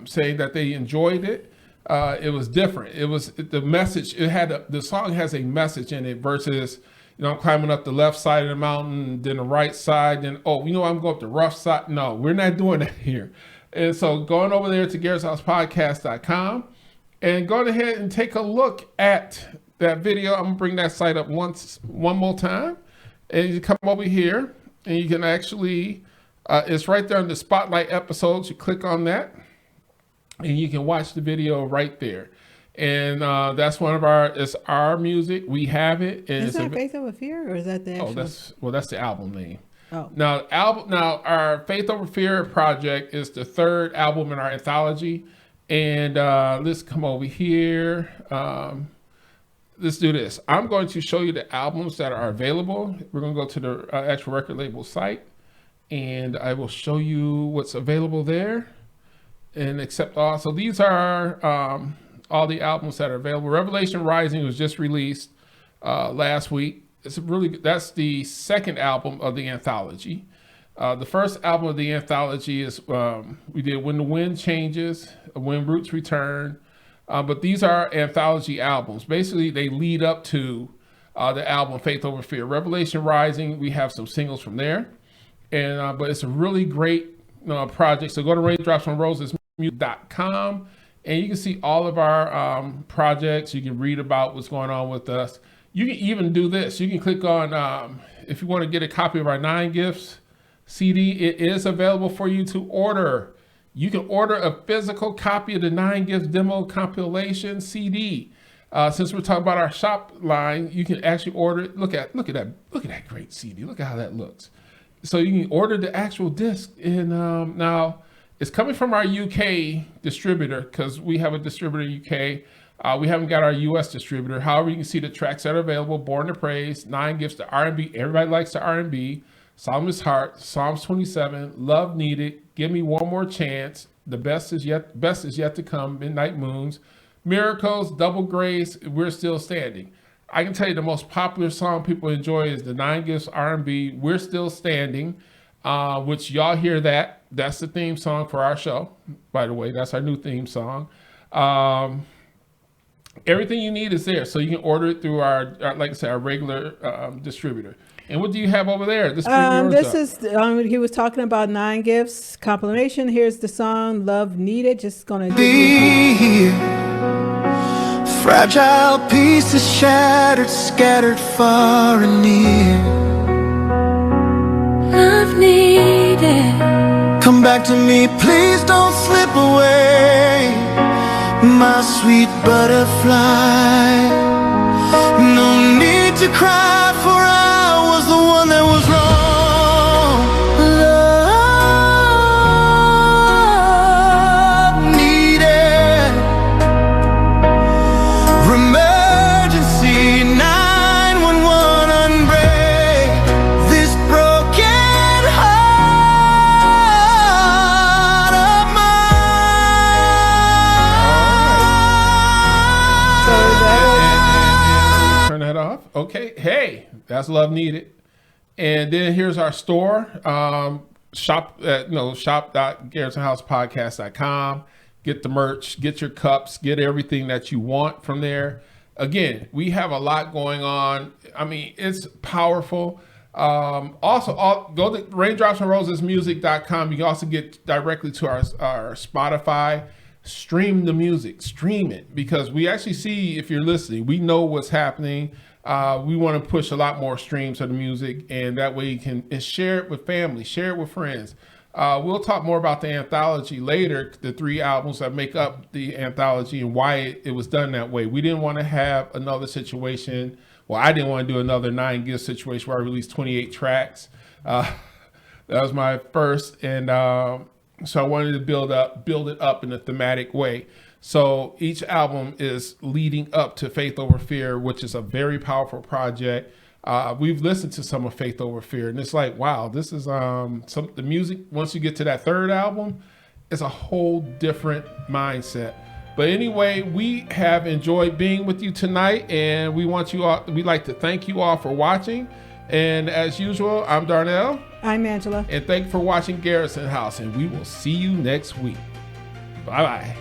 saying that they enjoyed it. It was different. It was the message. The song has a message in it versus, I'm climbing up the left side of the mountain, then the right side, then I'm going up the rough side. No, we're not doing that here. And so going over there to GarrisonHousePodcast.com and go ahead and take a look at that video. I'm gonna bring that site up one more time, and you come over here and you can actually, it's right there in the spotlight episodes. You click on that and you can watch the video right there. And that's it's our music. We have it. And is that Faith Over Fear, or is that the actual? That's the album name. Oh. Now our Faith Over Fear project is the third album in our anthology. And let's come over here. Let's do this. I'm going to show you the albums that are available. We're going to go to the actual record label site, and I will show you what's available there and accept all. So these are all the albums that are available. Revelation Rising was just released last week. That's the second album of the anthology. The first album of the anthology is we did When the Wind Changes, When Roots Return. But these are anthology albums. Basically, they lead up to the album Faith Over Fear. Revelation Rising, we have some singles from there. And but it's a really great project. So go to Raindrops on Roses garrisonhousemusic.com, and you can see all of our projects. You can read about what's going on with us. You can even do this. You can click on, if you want to get a copy of our 9 Gifts CD, it is available for you to order. You can order a physical copy of the 9 Gifts Demo Compilation CD. Since we're talking about our shop line, you can actually order it. Look at that great CD. Look at how that looks. So you can order the actual disc. And now it's coming from our UK distributor, because we have a distributor in UK. We haven't got our US distributor. However, you can see the tracks that are available: Born to Praise, 9 Gifts to R&B. Everybody likes the R&B. Psalmist's Heart, Psalms 27, Love Needed, Give Me One More Chance, The Best is Yet to Come, Midnight Moons, Miracles, Double Grace, We're Still Standing. I can tell you the most popular song people enjoy is the 9 Gifts R&B, We're Still Standing, which y'all hear that. That's the theme song for our show, by the way. That's our new theme song. Everything you need is there, so you can order it through our like I said, our regular distributor. And what do you have over there? This is he was talking about 9 Gifts compilation. Here's the song Love Needed. Just gonna be here. Fragile pieces shattered, scattered far and near. Love needed. Come back to me, please don't slip away, my sweet butterfly. No need to cry, for I was the one that was wrong. Love needed. Emergency 911, unbreak this broken heart of mine. Turn that off. Okay. Hey, that's Love Needed. And then here's our store. Shop.garrisonhousepodcast.com. Get the merch, get your cups, get everything that you want from there. Again, we have a lot going on. I mean, it's powerful. Also, go to raindropsandrosesmusic.com. You can also get directly to our Spotify. Stream the music, stream it, because we actually see if you're listening. We know what's happening. We want to push a lot more streams of the music, and that way you can share it with family, share it with friends. We'll talk more about the anthology later, the 3 albums that make up the anthology and why it was done that way. We didn't want to have another situation. Well, I didn't want to do another 9 Gifts situation where I released 28 tracks. That was my first, and so I wanted to build it up in a thematic way. So each album is leading up to Faith Over Fear, which is a very powerful project. We've listened to some of Faith Over Fear, and it's like, wow, this is the music. Once you get to that 3rd album, it's a whole different mindset. But anyway, we have enjoyed being with you tonight, and we'd like to thank you all for watching. And as usual, I'm Darnell. I'm Angela. And thank you for watching Garrison House, and we will see you next week. Bye-bye.